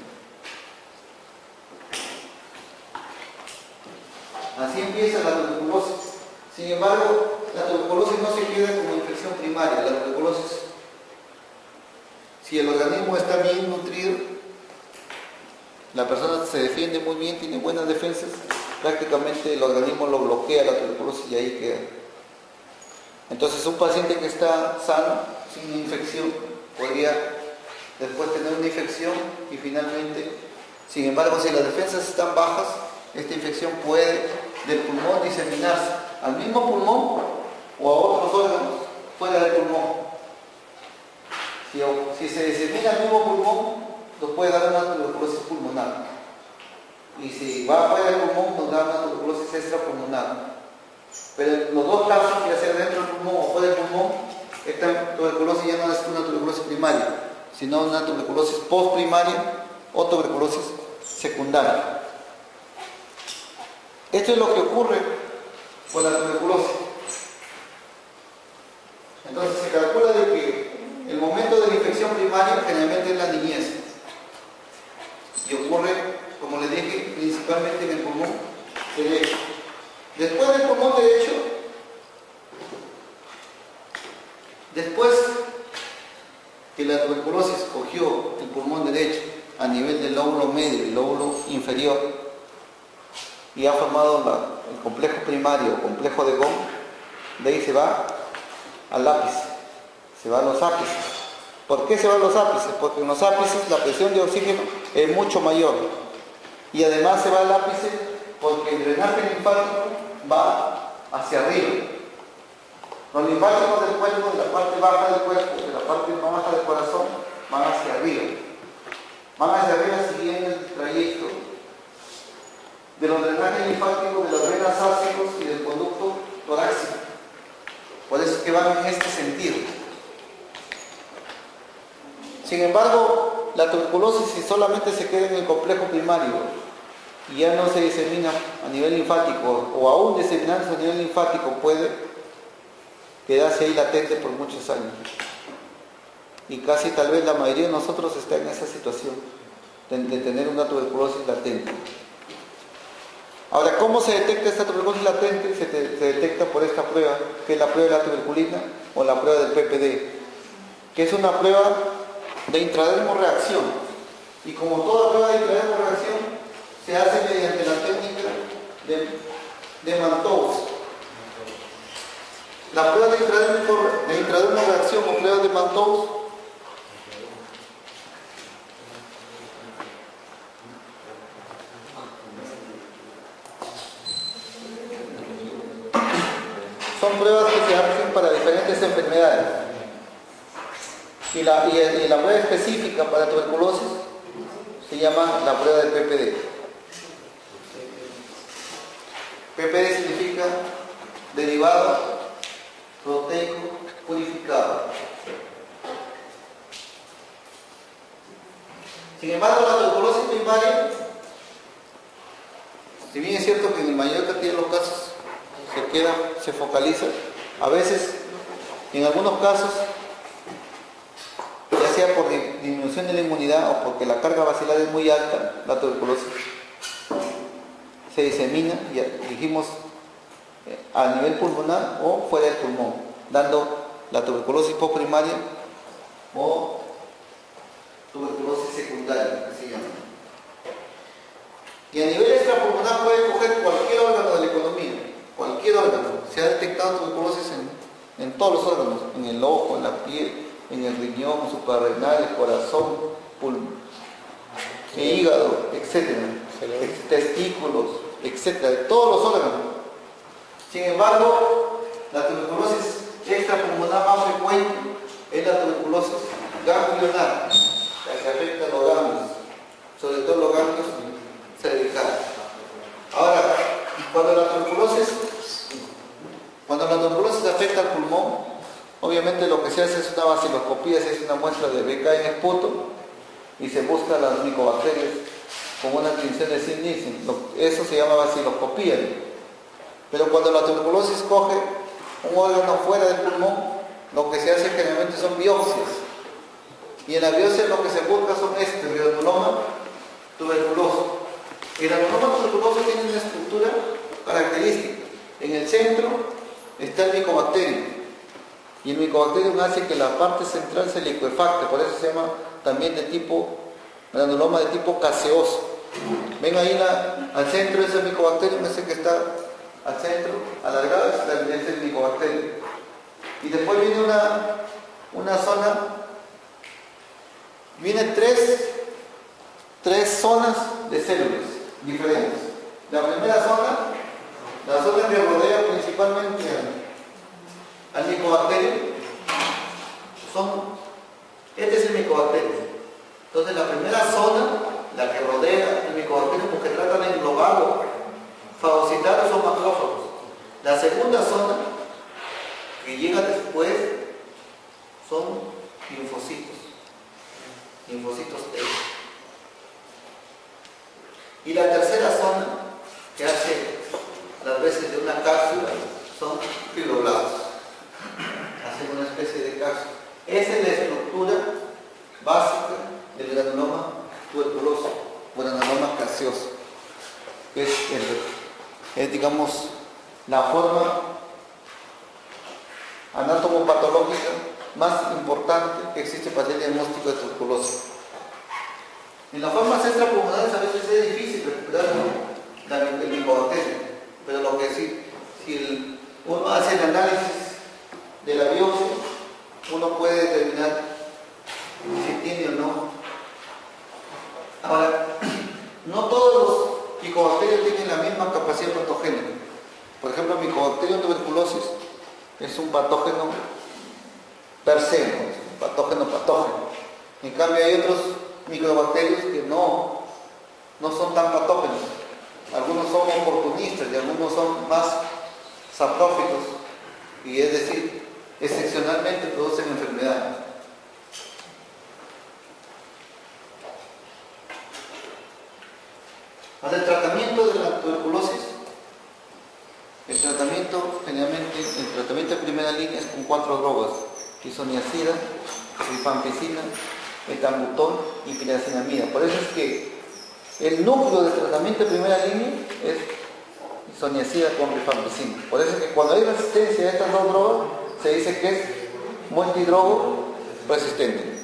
Así empieza la tuberculosis. Sin embargo, la tuberculosis no se queda como infección primaria. La tuberculosis, si el organismo está bien nutrido, la persona se defiende muy bien, tiene buenas defensas, prácticamente el organismo lo bloquea la tuberculosis y ahí queda. Entonces un paciente que está sano, sin infección, podría después tener una infección y finalmente, sin embargo, si las defensas están bajas, esta infección puede del pulmón diseminarse al mismo pulmón o a otros órganos fuera del pulmón. Si se disemina al mismo pulmón, nos puede dar una tuberculosis pulmonar. Y si va fuera del pulmón, nos da una tuberculosis extrapulmonar. Pero en los dos casos, ya sea dentro del pulmón o fuera del pulmón, esta tuberculosis ya no es una tuberculosis primaria, sino una tuberculosis postprimaria o tuberculosis secundaria. Esto es lo que ocurre con la tuberculosis. Entonces se calcula de que el momento de la infección primaria generalmente es la niñez. Y ocurre, como les dije, principalmente en el pulmón derecho. Después del pulmón derecho, después que la tuberculosis cogió el pulmón derecho a nivel del lóbulo medio y lóbulo inferior y ha formado el complejo primario o complejo de Gom, de ahí se va al ápice, se va a los ápices. ¿Por qué se va a los ápices? Porque en los ápices la presión de oxígeno es mucho mayor. Y además se va al ápice porque el drenaje linfático va hacia arriba. Los linfáticos del cuerpo, de la parte baja del cuerpo, de la parte más baja del corazón, van hacia arriba. Van hacia arriba siguiendo el trayecto de los drenajes linfáticos, de las venas ácidos y del conducto torácico. Por eso es que van en este sentido. Sin embargo, la tuberculosis, si solamente se queda en el complejo primario y ya no se disemina a nivel linfático, o aún diseminándose a nivel linfático, puede quedarse ahí latente por muchos años. Y casi tal vez la mayoría de nosotros está en esa situación de tener una tuberculosis latente. Ahora, ¿cómo se detecta esta tuberculosis latente? Se detecta por esta prueba, que es la prueba de la tuberculina o la prueba del PPD, que es una prueba de intradermo reacción. Y como toda prueba de intradermo reacción, se hace mediante la técnica de Mantoux. La prueba de intradermo reacción o prueba de Mantoux son pruebas que se hacen para diferentes enfermedades. Y la prueba específica para tuberculosis se llama la prueba del PPD. PPD significa derivado proteico purificado. Sin embargo, la tuberculosis primaria, si bien es cierto que en la mayor cantidad de los casos se focaliza, a veces, en algunos casos, ya sea por disminución de la inmunidad o porque la carga bacilar es muy alta, la tuberculosis se disemina, ya dijimos, a nivel pulmonar o fuera del pulmón, dando la tuberculosis postprimaria o tuberculosis secundaria, que se llama. Y a nivel extrapulmonar puede coger cualquier órgano de la economía, cualquier órgano. Se ha detectado tuberculosis en todos los órganos, en el ojo, en la piel, en el riñón, suprarrenal, el corazón, pulmón, el hígado, etcétera, testículos, etcétera, de todos los órganos. Sin embargo, la tuberculosis extrapulmonar más frecuente es la tuberculosis ganglionar, la que afecta a los ganglios, sobre todo los ganglios cervicales. Ahora, cuando la tuberculosis afecta al pulmón, obviamente lo que se hace es una baciloscopía, se hace una muestra de BK en esputo y se busca las micobacterias con una tinción de zinc-niacin. Eso se llama baciloscopía. Pero cuando la tuberculosis coge un órgano fuera del pulmón, lo que se hace generalmente son biopsias. Y en la biopsia lo que se busca son el granuloma tuberculoso. El granuloma tuberculoso tiene una estructura característica. En el centro está el micobacterium. Y el micobacterium hace que la parte central se licuefacte, por eso se llama también de tipo granuloma de tipo caseoso. Ven ahí al centro de ese micobacterium, ese que está al centro, alargado, es el micobacterium. Y después viene una zona, vienen tres zonas de células diferentes. La primera zona, la zona que rodea principalmente al micobacterium, este es el micobacterium. Entonces la primera zona, la que rodea el micobacterium, porque trata de englobarlo, fagocitarios o macrófagos. La segunda zona, que llega después, son linfocitos T. Y la tercera zona, que hace las veces de una cápsula, son fibroblastos. Hacen una especie de cápsula. Esa es la estructura básica del granuloma tuberculoso o granuloma caseoso. Es digamos, la forma anatomopatológica más importante que existe para el diagnóstico de tuberculosis. En las formas extrapulmonares a veces es difícil recuperar el micobacterium, pero lo que sí, si uno hace el análisis de la biopsia, uno puede determinar Por ejemplo, Mycobacterium tuberculosis es un patógeno per se, ¿no? Es un patógeno. En cambio hay otros microbacterios que no son tan patógenos. Algunos son oportunistas y algunos son más saprófitos, y es decir, excepcionalmente producen enfermedades. Para el tratamiento de la tuberculosis, el tratamiento de primera línea es con 4 drogas: isoniazida, rifampicina, etambutol y piracinamida. Por eso es que el núcleo de tratamiento de primera línea es isoniazida con rifampicina. Por eso es que cuando hay resistencia a estas 2 drogas, se dice que es multidrogo resistente.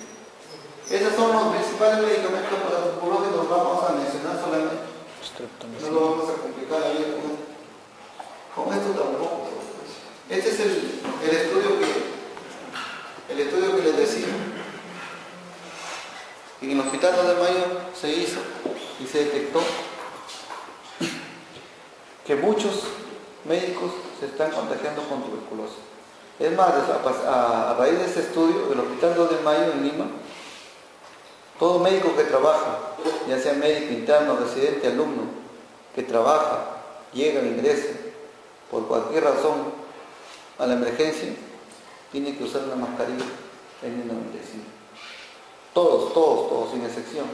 Esos son los principales medicamentos para la tuberculosis, los vamos a mencionar solamente. No lo vamos a complicar la vida con esto tampoco. Este es el estudio que les decía. En el Hospital 2 de Mayo se hizo y se detectó que muchos médicos se están contagiando con tuberculosis. Es más, a raíz de este estudio del Hospital 2 de Mayo en Lima, todo médico que trabaja, ya sea médico interno, residente, alumno, que trabaja, llega, ingresa, por cualquier razón a la emergencia, tiene que usar una mascarilla N95. Todos, sin excepción.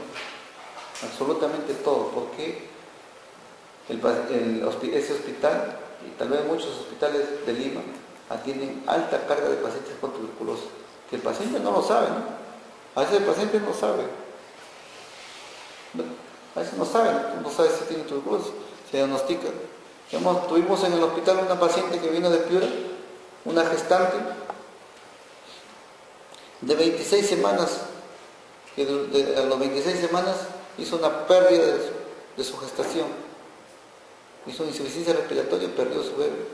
Absolutamente todos, porque ese hospital, y tal vez muchos hospitales de Lima, atienden alta carga de pacientes con tuberculosis, que el paciente no lo sabe, ¿no? A veces el paciente no sabe. A veces no sabe si tiene tuberculosis, se diagnostica. Tuvimos en el hospital una paciente que vino de Piura, una gestante de 26 semanas, que a las 26 semanas hizo una pérdida de su gestación. Hizo una insuficiencia respiratoria y perdió su bebé.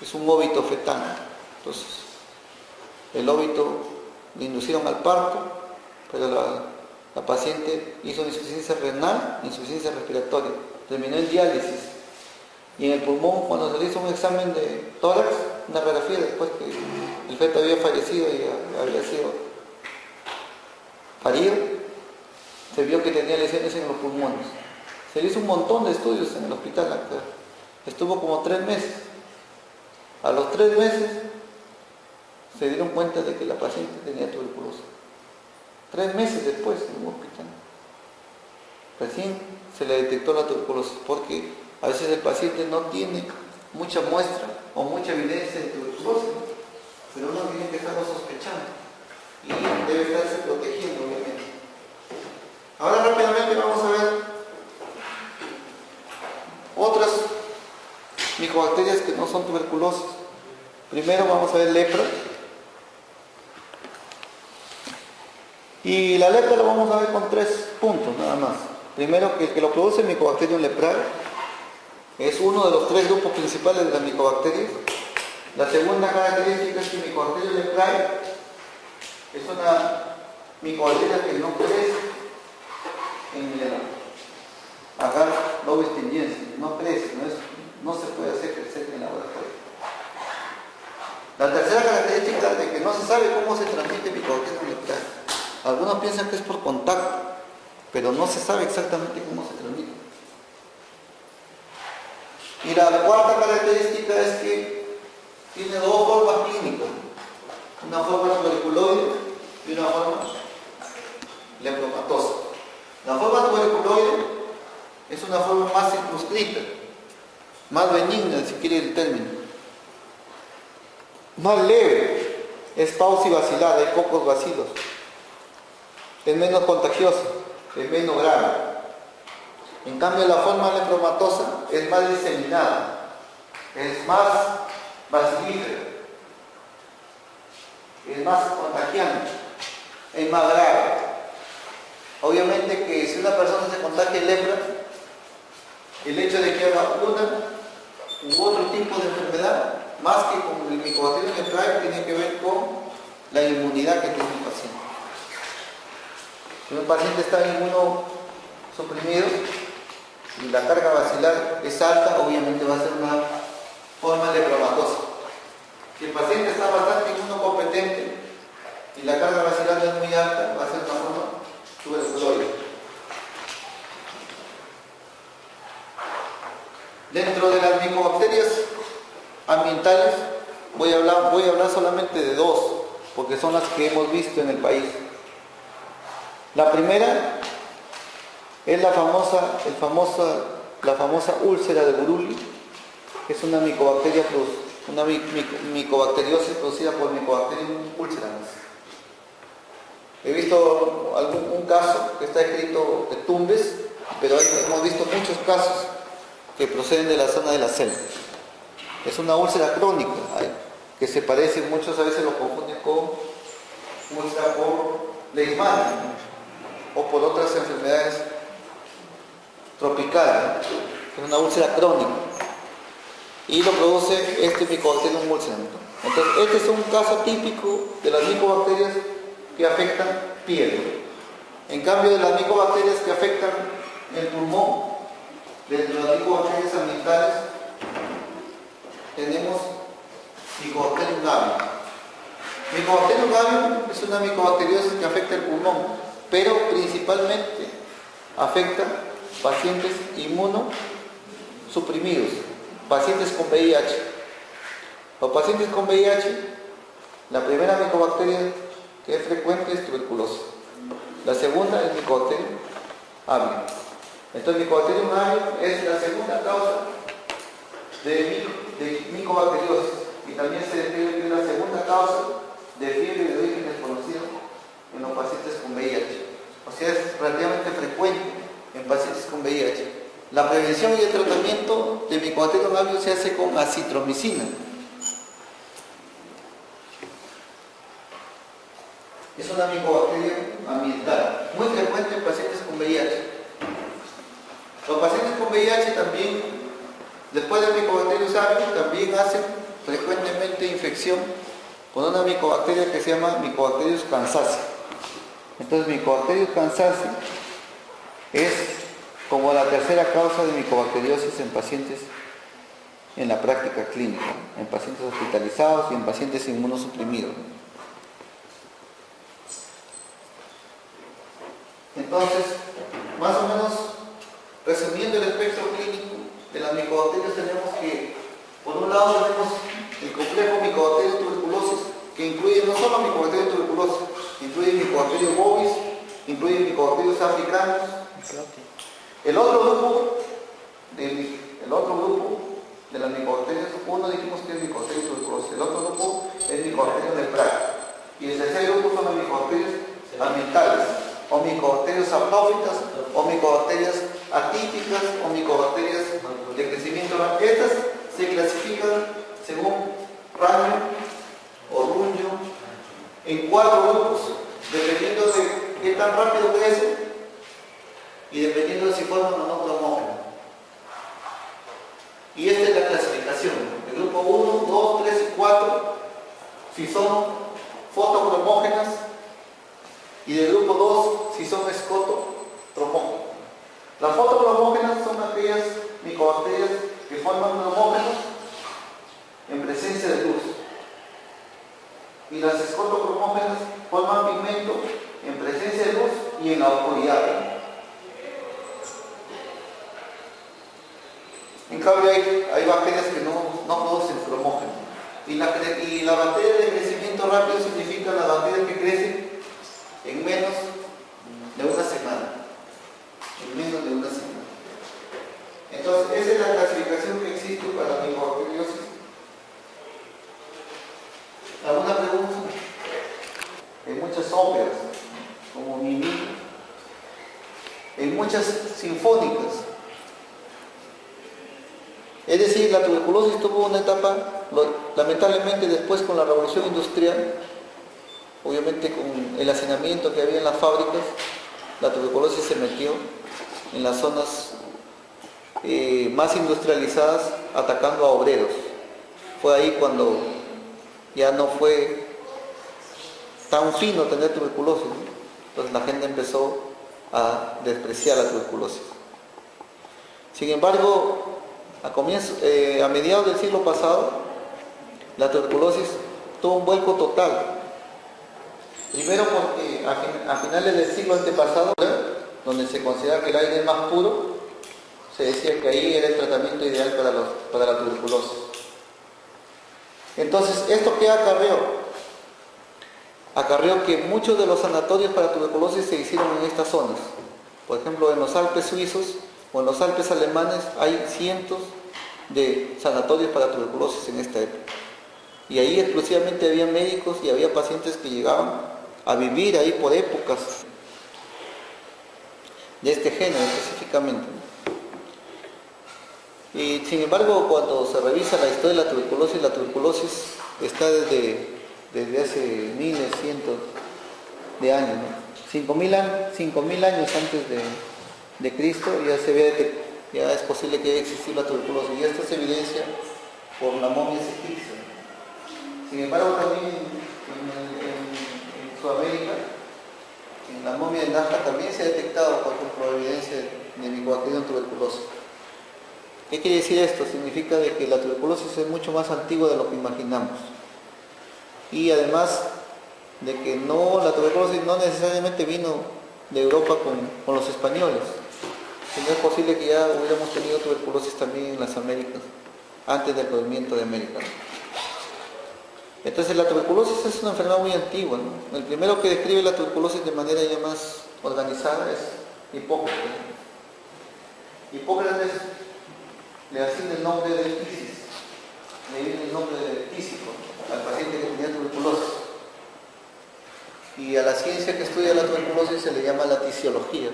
Es un óbito fetal. Entonces, el óbito le inducieron al parto, pero la paciente hizo una insuficiencia renal, insuficiencia respiratoria, terminó en diálisis. Y en el pulmón, cuando se le hizo un examen de tórax, una radiografía después que el feto había fallecido y había sido parido, se vio que tenía lesiones en los pulmones. Se le hizo un montón de estudios en el hospital acá. Estuvo como 3 meses. A los 3 meses se dieron cuenta de que la paciente tenía tuberculosis. 3 meses después en un hospital. Recién se le detectó la tuberculosis, porque a veces el paciente no tiene mucha muestra o mucha evidencia de tuberculosis, pero uno tiene que estarlo sospechando y debe estarse protegiendo, obviamente. Ahora rápidamente vamos a ver otras micobacterias que no son tuberculosis. Primero vamos a ver lepra. Y la lepra lo vamos a ver con 3 puntos nada más. Primero, que el que lo produce el Mycobacterium leprae es uno de los 3 grupos principales de las micobacterias. La segunda característica es que el Mycobacterium leprae es una micobacteria que no crece en el agar lobo stingiensis, no crece, no se puede hacer crecer en el laboratorio. La tercera característica es de que no se sabe cómo se transmite el Mycobacterium leprae. Algunos piensan que es por contacto, pero no se sabe exactamente cómo se transmite. Y la cuarta característica es que tiene 2 formas clínicas, una forma tuberculoide y una forma lempromatosa. La forma tuberculoide es una forma más circunscrita, más benigna, si quiere el término, más leve, es paucibacilar, hay pocos bacilos, es menos contagiosa, es menos grave. En cambio, la forma lempromatosa es más diseminada, es más bacilífera, es más contagiante, es más grave. Obviamente que si una persona se contagia de lepra, el hecho de que haga una u otro tipo de enfermedad, más que con el Mycobacterium leprae, tiene que ver con la inmunidad que tiene el paciente. Si un paciente está inmunosuprimido, y la carga basilar es alta, obviamente va a ser una forma leptomatosa. Si el paciente está bastante inmunocompetente y la carga basilar no es muy alta, va a ser una forma tuberculoide. Dentro de las micobacterias ambientales voy a hablar solamente de dos, porque son las que hemos visto en el país. La primera es la famosa úlcera de Buruli, que es una micobacteriosis producida por Mycobacterium ulcerans. He visto un caso que está escrito de Tumbes, pero hemos visto muchos casos que proceden de la zona de la selva. Es una úlcera crónica, que se parece, muchos a veces lo confunden con úlcera por leishmania o por otras enfermedades tropicales. Es una úlcera crónica y lo produce este Mycobacterium ulcerans. Entonces, este es un caso típico de las micobacterias que afectan piel. En cambio, de las micobacterias que afectan el pulmón, dentro de las micobacterias ambientales tenemos Mycobacterium avium. Mycobacterium avium es una micobacteriosis que afecta el pulmón, pero principalmente afecta pacientes inmunosuprimidos, pacientes con VIH. Los pacientes con VIH, la primera micobacteria que es frecuente es tuberculosis. La segunda es Mycobacterium avium. Entonces, Mycobacterium avium es la segunda causa de micobacteriosis y también se describe que es la segunda causa de fiebre de origen desconocido en los pacientes con VIH. O sea, es relativamente frecuente en pacientes con VIH. La prevención y el tratamiento de Mycobacterium avium se hace con acitromicina. Es una micobacteria ambiental, muy frecuente en pacientes con VIH. Los pacientes con VIH también, después de Mycobacterium avium, también hacen frecuentemente infección con una micobacteria que se llama Mycobacterium kansasi. Entonces, Mycobacterium kansasi es como la tercera causa de micobacteriosis en pacientes en la práctica clínica, en pacientes hospitalizados y en pacientes inmunosuprimidos. Entonces, más o menos, resumiendo el espectro clínico de las micobacterias, tenemos que, por un lado, tenemos el complejo Mycobacterium tuberculosis, que incluye no solo Mycobacterium tuberculosis, incluye Mycobacterium bovis, incluye Mycobacterium africanus. El otro grupo de las micobacterias, uno dijimos que es Mycobacterium tuberculosis, el otro grupo es Mycobacterium leprae, y el tercer grupo son las micobacterias ambientales, o micobacterias autófitas, o micobacterias atípicas, o micobacterias de crecimiento. Estas se clasifican según rango o runyo en 4 grupos, dependiendo de qué tan rápido crecen y dependiendo de si forman o no cromógeno. Y esta es la clasificación. El grupo 1, 2, 3 y 4, si son fotocromógenas, y del grupo 2, si son escototromógenas. Las fotocromógenas son aquellas micobacterias que forman cromógenos en presencia de luz. Y las escotocromógenas forman pigmento en presencia de luz y en la oscuridad. En cambio, hay bacterias que no producen cromógeno. Y la bacteria de crecimiento rápido significa las bacterias que crecen en menos de una semana. Entonces, esa es la clasificación que existe para la micobacteriosis. ¿Alguna pregunta? En muchas óperas, como Mimi, en muchas sinfónicas. Es decir, la tuberculosis tuvo una etapa, lamentablemente después con la revolución industrial, obviamente con el hacinamiento que había en las fábricas, la tuberculosis se metió en las zonas más industrializadas, atacando a obreros. Fue ahí cuando ya no fue tan fino tener tuberculosis, ¿no? Entonces la gente empezó a despreciar la tuberculosis. Sin embargo, a mediados del siglo pasado, la tuberculosis tuvo un vuelco total. Primero porque a finales del siglo antepasado, donde se considera que el aire es más puro, se decía que ahí era el tratamiento ideal para la tuberculosis. Entonces, ¿esto qué acarreó? Acarreó que muchos de los sanatorios para tuberculosis se hicieron en estas zonas. Por ejemplo, en los Alpes suizos o en los Alpes alemanes hay cientos de sanatorios para tuberculosis en esta época. Y ahí exclusivamente había médicos y había pacientes que llegaban a vivir ahí por épocas de este género específicamente. Y sin embargo, cuando se revisa la historia de la tuberculosis está desde hace miles, cientos de años, ¿no? 5.000 años antes de Cristo ya se ve, ya es posible que haya existido la tuberculosis, y esto se evidencia por la momia egipcia. Sin embargo, también en Sudamérica, en la momia de Nazca también se ha detectado, por ejemplo, evidencia de Mycobacterium tuberculosis. ¿Qué quiere decir esto? Significa de que la tuberculosis es mucho más antigua de lo que imaginamos. Y además de que la tuberculosis no necesariamente vino de Europa con los españoles, sino es posible que ya hubiéramos tenido tuberculosis también en las Américas, antes del descubrimiento de América. Entonces la tuberculosis es una enfermedad muy antigua, ¿no? El primero que describe la tuberculosis de manera ya más organizada es Hipócrates. Hipócrates le asigna el nombre de tisis, le viene el nombre de tísico al paciente que tenía tuberculosis. Y a la ciencia que estudia la tuberculosis se le llama la tisiología.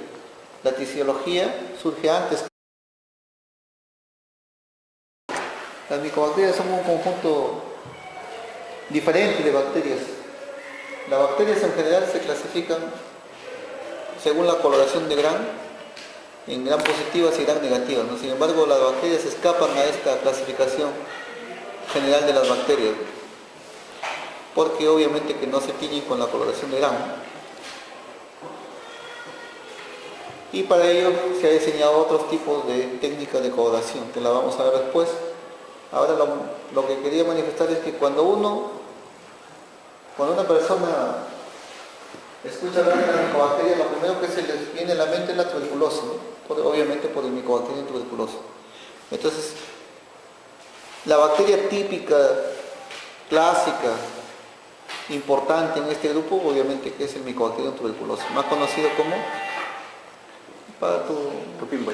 La tisiología surge antes. Las micobacterias son un conjunto diferente de bacterias. Las bacterias en general se clasifican según la coloración de Gram, en Gram positivas y Gram negativas, ¿no? Sin embargo, las bacterias escapan a esta clasificación general de las bacterias, porque obviamente que no se tiñen con la coloración de Gram. Y para ello se ha diseñado otros tipos de técnicas de coloración, que la vamos a ver después. Ahora lo que quería manifestar es que cuando una persona escucha hablar de la micobacteria, lo primero que se les viene a la mente es la tuberculosis, ¿no? Obviamente por el Mycobacterium tuberculosis. Entonces, la bacteria típica, clásica, importante en este grupo, obviamente que es el Mycobacterium tuberculosis, más conocido como para tu pimba.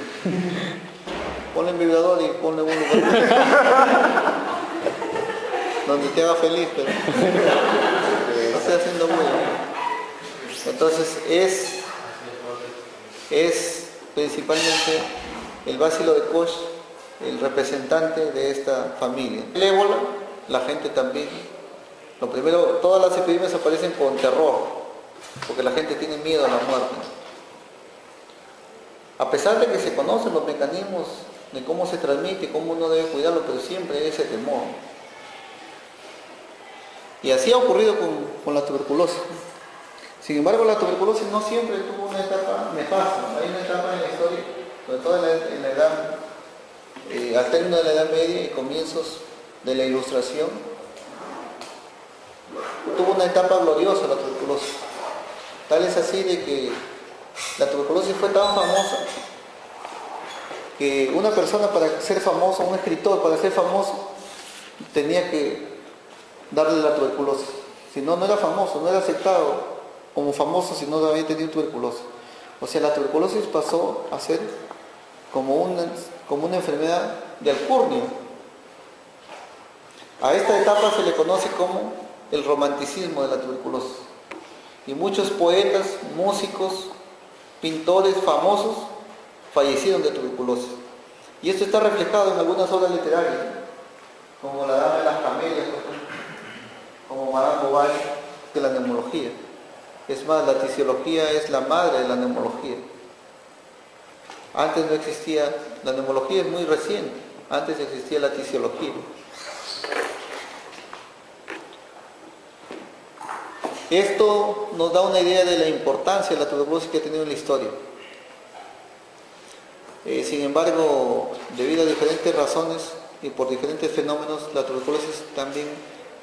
Ponle en vibrador y ponle un lugar donde te haga feliz, pero no esté haciendo muy bien. Entonces es principalmente el bacilo de Koch el representante de esta familia. El ébola, la gente también, lo primero, todas las epidemias aparecen con terror, porque la gente tiene miedo a la muerte. A pesar de que se conocen los mecanismos de cómo se transmite, cómo uno debe cuidarlo, pero siempre hay ese temor. Y así ha ocurrido con la tuberculosis. Sin embargo, la tuberculosis no siempre tuvo una etapa nefasta. Hay una etapa en la historia, sobre todo en la edad, al término de la Edad Media y comienzos de la Ilustración, tuvo una etapa gloriosa la tuberculosis. Tal es así de que la tuberculosis fue tan famosa que una persona para ser famoso, un escritor para ser famoso, tenía que darle la tuberculosis. Si no, no era famoso, no era aceptado como famoso si no había tenido tuberculosis. O sea, la tuberculosis pasó a ser como una enfermedad de alcurnia. A esta etapa se le conoce como el romanticismo de la tuberculosis. Y muchos poetas, músicos, pintores famosos fallecieron de tuberculosis. Y esto está reflejado en algunas obras literarias, como La Dama de las Camelias, como Madame Bovary, de la neumología. Es más, la tisiología es la madre de la neumología. Antes no existía, la neumología es muy reciente, antes existía la tisiología. Esto nos da una idea de la importancia de la tuberculosis que ha tenido en la historia. Sin embargo, debido a diferentes razones y por diferentes fenómenos, la tuberculosis también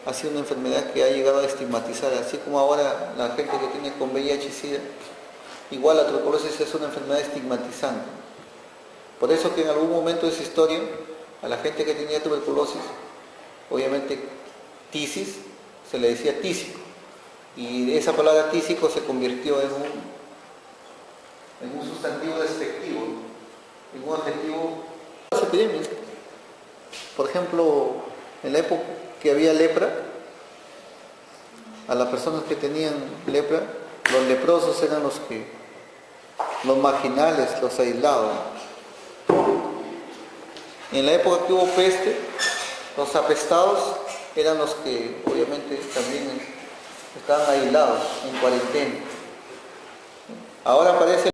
ha sido una enfermedad que ha llegado a estigmatizar, así como ahora la gente que tiene con VIH y SIDA, igual la tuberculosis es una enfermedad estigmatizante. Por eso que en algún momento de su historia, a la gente que tenía tuberculosis, obviamente tisis, se le decía tísico, y esa palabra tísico se convirtió en un sustantivo despectivo, en un adjetivo. Las epidemias, por ejemplo, en la época que había lepra, a las personas que tenían lepra, los leprosos eran los marginales, los aislados. En la época que hubo peste, los apestados eran los que obviamente también estaban aislados, en cuarentena. Ahora parece